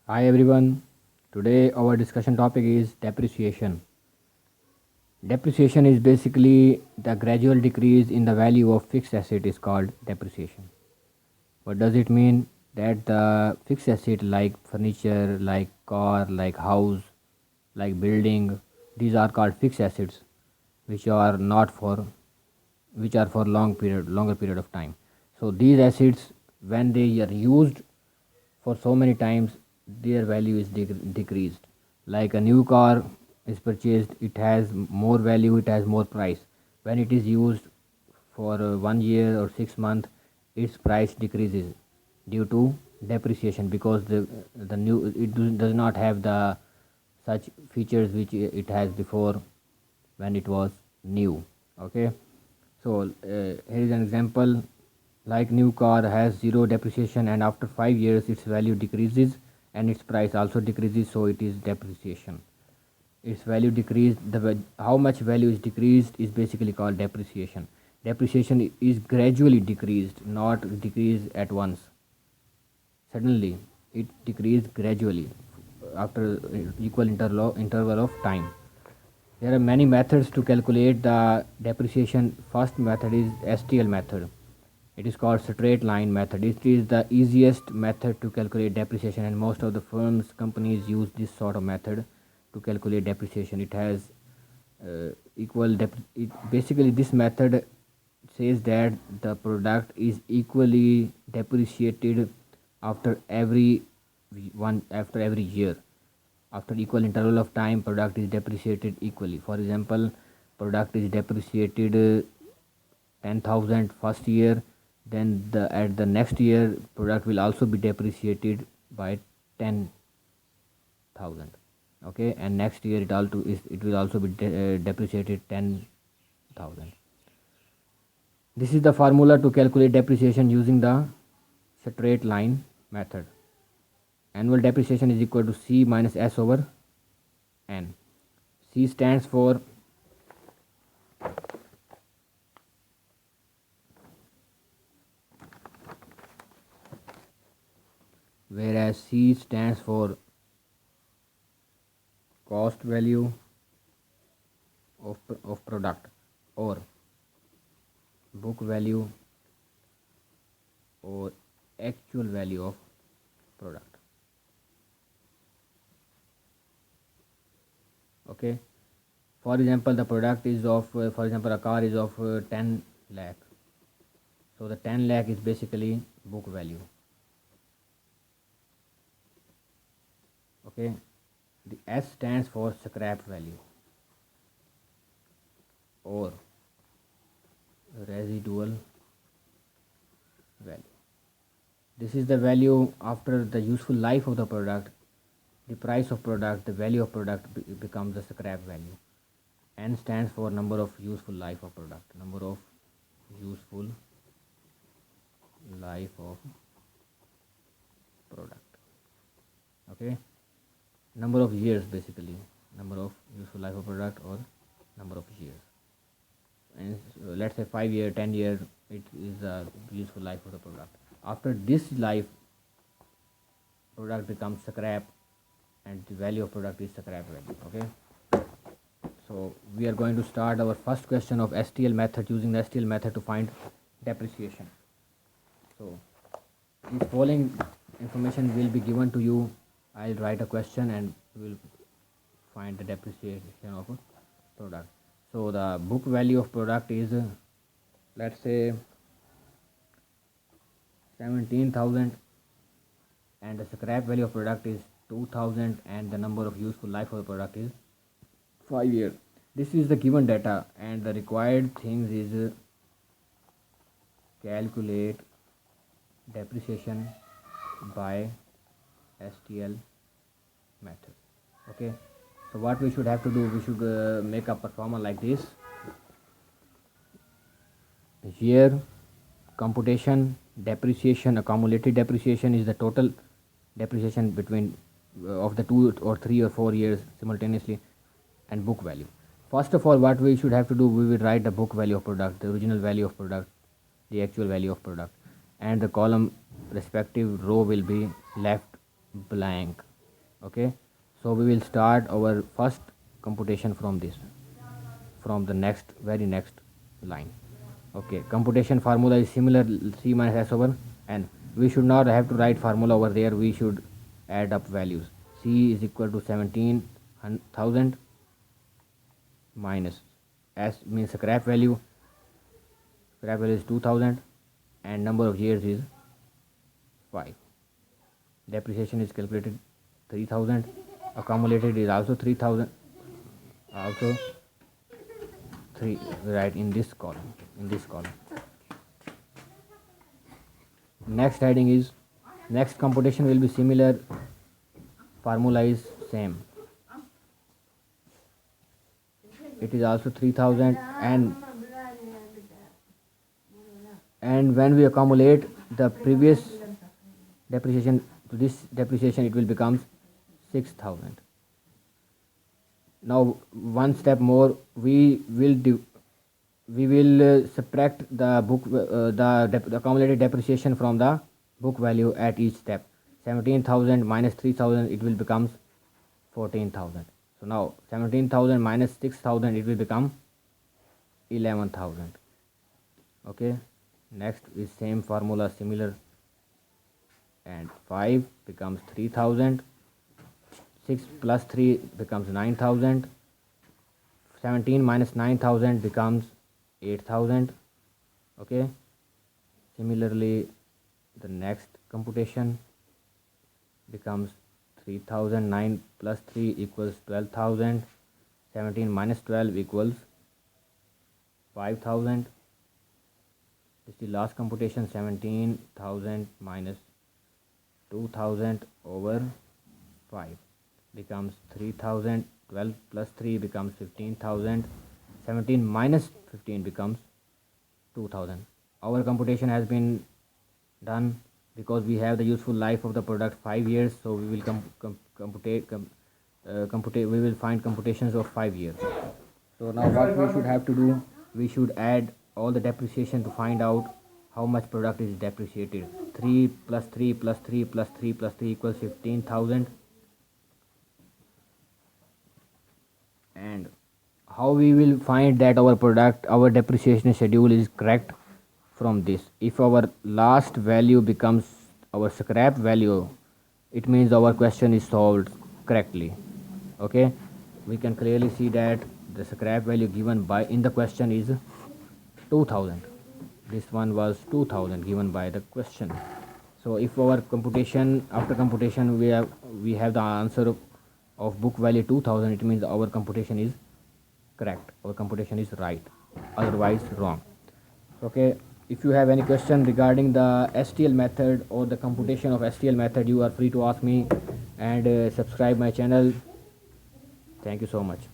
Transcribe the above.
Hi everyone. Today our discussion topic is depreciation. Depreciation is basically the gradual decrease in the value of fixed asset is called depreciation. What does it mean? That the fixed asset like furniture, like car, like house, like building, these are called fixed assets which are not for which are for longer period of time. So these assets when they are used for so many times their value is decreased. Like a new car is purchased, it has more value, it has more price. When it is used for 1 year or 6 months, its price decreases due to depreciation because the new it does not have the such features which it has before when it was new. Okay, so here is an example. Like new car has zero depreciation and after 5 years its value decreases and its price also decreases, so it is depreciation. Its value decreased, how much value is decreased is basically called depreciation. Depreciation is gradually decreased, not decreased at once. Suddenly it decreased gradually after equal interval of time. There are many methods to calculate the depreciation. First method is STL method. It is called straight line method. It is the easiest method to calculate depreciation, and most of the firms, companies use this sort of method to calculate depreciation. It has basically this method says that the product is equally depreciated after every year. After equal interval of time, product is depreciated equally. For example, product is depreciated 10,000 first year, then at the next year product will also be depreciated by 10,000. Okay, and next year it will also be depreciated 10,000. This is the formula to calculate depreciation using the straight line method. Annual depreciation is equal to C minus S over N. C stands for whereas C stands for cost value of product, or book value, or actual value of product. Okay, for example, the product is of for example a car is of 10 lakh, so the 10 lakh is basically book value. Okay, the S stands for scrap value or residual value. This is the value after the useful life of the product. The price of product, the value of product becomes the scrap value. N stands for number of useful life of product. Number of useful life of product. Okay, number of years basically. Number of useful life of product or number of years. And let's say 5 year, 10 year, it is the useful life of the product. After this life, product becomes scrap, and the value of product is scrap value. Okay, so we are going to start our first question of STL method, using the STL method to find depreciation. So this following information will be given to you. I'll write a question and we will find the depreciation of a product. So the book value of product is let's say 17,000, and the scrap value of product is 2,000, and the number of useful life of the product is 5 years. This is the given data, and the required things is calculate depreciation by STL method. Okay, so what we should have to do, we should make a performer like this. Here computation depreciation, accumulated depreciation is the total depreciation between of the 2 or 3 or 4 years simultaneously, and book value. First of all, what we should have to do, we will write the book value of product, the original value of product, the actual value of product, and the column respective row will be left blank. Okay, so we will start our first computation from this, from the very next line. Okay, computation formula is similar, c minus s over n. We should not have to write formula over there, we should add up values. C is equal to 17,000 minus s means scrap value. Scrap value is 2000 and number of years is 5. Depreciation is calculated 3000. Accumulated is also 3000. Also 3, right, in this column. Next heading is, next computation will be similar, formula is same. It is also 3000, and when we accumulate the previous depreciation to this depreciation, it will become 6000. Now one step more, we will subtract the the accumulated depreciation from the book value at each step. 17,000 minus 3000, it will become 14,000. So now 17,000 minus 6,000, it will become 11,000. Okay, next is same formula, similar, and 5 becomes 3000. 6 plus 3 becomes 9,000. 17 minus 9,000 becomes 8,000. Okay, similarly the next computation becomes 3,000. 9 plus 3 equals 12,000. 17 minus 12 equals 5,000. This is the last computation. 17,000 minus 2,000 over 5 becomes 3,000. 12 plus 3 becomes 15,000. 17 minus 15 becomes 2,000. Our computation has been done. Because we have the useful life of the product 5 years, so we will we will find computations of 5 years. So now what we should have to do, we should add all the depreciation to find out how much product is depreciated. 3 plus 3 plus 3 plus 3 plus 3 equals 15,000. And how we will find that our depreciation schedule is correct? From this, if our last value becomes our scrap value, it means our question is solved correctly. Okay, we can clearly see that the scrap value given by in the question is 2000. This one was 2000 given by the question. So if our computation, after computation, we have the answer of book value 2000, it means our computation is correct, our computation is right, otherwise wrong. Okay, if you have any question regarding the STL method or the computation of STL method, you are free to ask me, and subscribe my channel. Thank you so much.